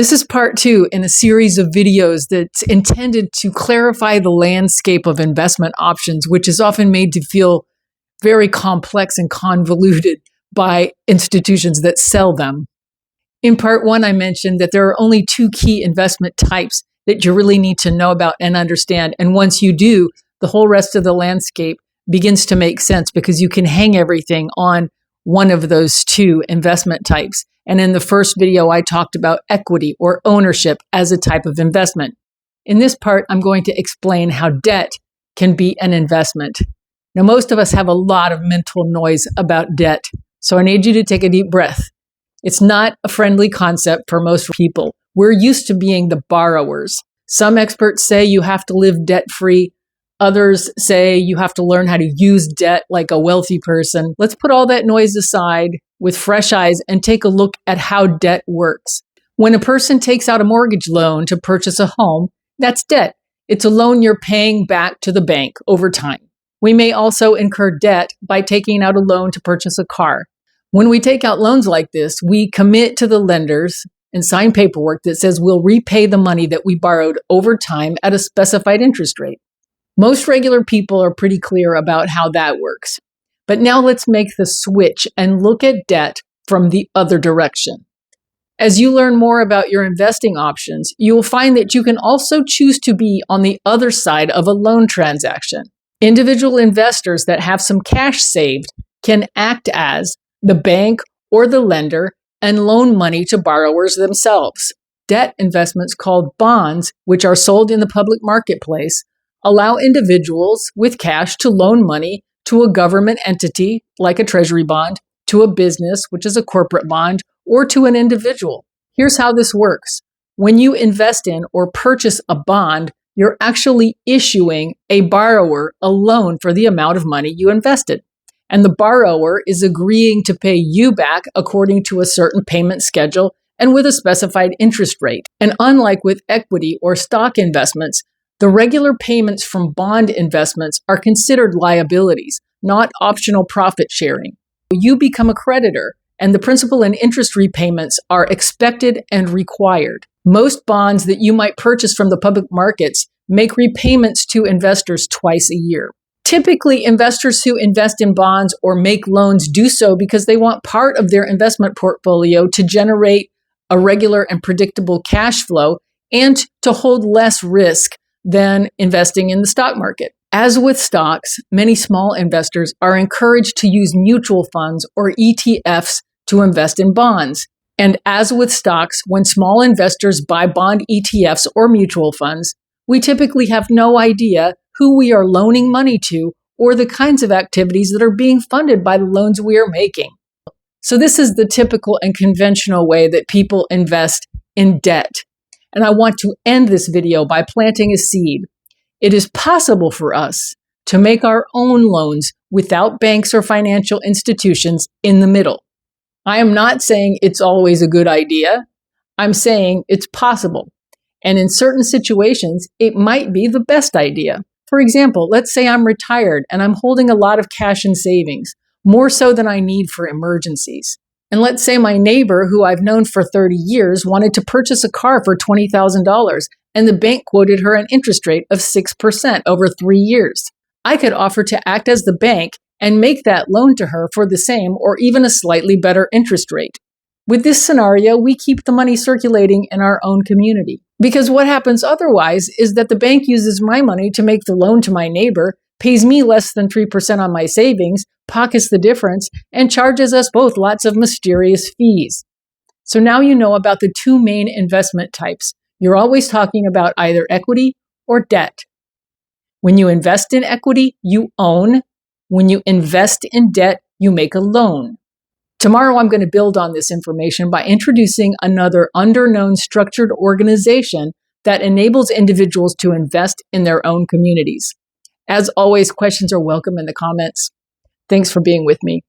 This is part 2 in a series of videos that's intended to clarify the landscape of investment options, which is often made to feel very complex and convoluted by institutions that sell them. In part 1, I mentioned that there are only 2 key investment types that you really need to know about and understand. And once you do, the whole rest of the landscape begins to make sense because you can hang everything on one of those 2 investment types. And in the first video, I talked about equity or ownership as a type of investment. In this part, I'm going to explain how debt can be an investment. Now, most of us have a lot of mental noise about debt, so I need you to take a deep breath. It's not a friendly concept for most people. We're used to being the borrowers. Some experts say you have to live debt-free. Others say you have to learn how to use debt like a wealthy person. Let's put all that noise aside with fresh eyes and take a look at how debt works. When a person takes out a mortgage loan to purchase a home, that's debt. It's a loan you're paying back to the bank over time. We may also incur debt by taking out a loan to purchase a car. When we take out loans like this, we commit to the lenders and sign paperwork that says we'll repay the money that we borrowed over time at a specified interest rate. Most regular people are pretty clear about how that works. But now let's make the switch and look at debt from the other direction. As you learn more about your investing options, you will find that you can also choose to be on the other side of a loan transaction. Individual investors that have some cash saved can act as the bank or the lender and loan money to borrowers themselves. Debt investments called bonds, which are sold in the public marketplace, allow individuals with cash to loan money to a government entity, like a treasury bond, to a business, which is a corporate bond, or to an individual. Here's how this works. When you invest in or purchase a bond, you're actually issuing a borrower a loan for the amount of money you invested. And the borrower is agreeing to pay you back according to a certain payment schedule and with a specified interest rate. And unlike with equity or stock investments, the regular payments from bond investments are considered liabilities, not optional profit sharing. You become a creditor, and the principal and interest repayments are expected and required. Most bonds that you might purchase from the public markets make repayments to investors twice a year. Typically, investors who invest in bonds or make loans do so because they want part of their investment portfolio to generate a regular and predictable cash flow and to hold less risk than investing in the stock market. As with stocks, many small investors are encouraged to use mutual funds or ETFs to invest in bonds. And as with stocks, when small investors buy bond ETFs or mutual funds, we typically have no idea who we are loaning money to or the kinds of activities that are being funded by the loans we are making. So this is the typical and conventional way that people invest in debt. And I want to end this video by planting a seed. It is possible for us to make our own loans without banks or financial institutions in the middle. I am not saying it's always a good idea. I'm saying it's possible. And in certain situations, it might be the best idea. For example, let's say I'm retired and I'm holding a lot of cash in savings, more so than I need for emergencies. And let's say my neighbor, who I've known for 30 years, wanted to purchase a car for $20,000, and the bank quoted her an interest rate of 6% over 3 years. I could offer to act as the bank and make that loan to her for the same or even a slightly better interest rate. With this scenario, we keep the money circulating in our own community. Because what happens otherwise is that the bank uses my money to make the loan to my neighbor, pays me less than 3% on my savings, pockets the difference, and charges us both lots of mysterious fees. So now you know about the 2 main investment types. You're always talking about either equity or debt. When you invest in equity, you own. When you invest in debt, you make a loan. Tomorrow, I'm going to build on this information by introducing another underknown structured organization that enables individuals to invest in their own communities. As always, questions are welcome in the comments. Thanks for being with me.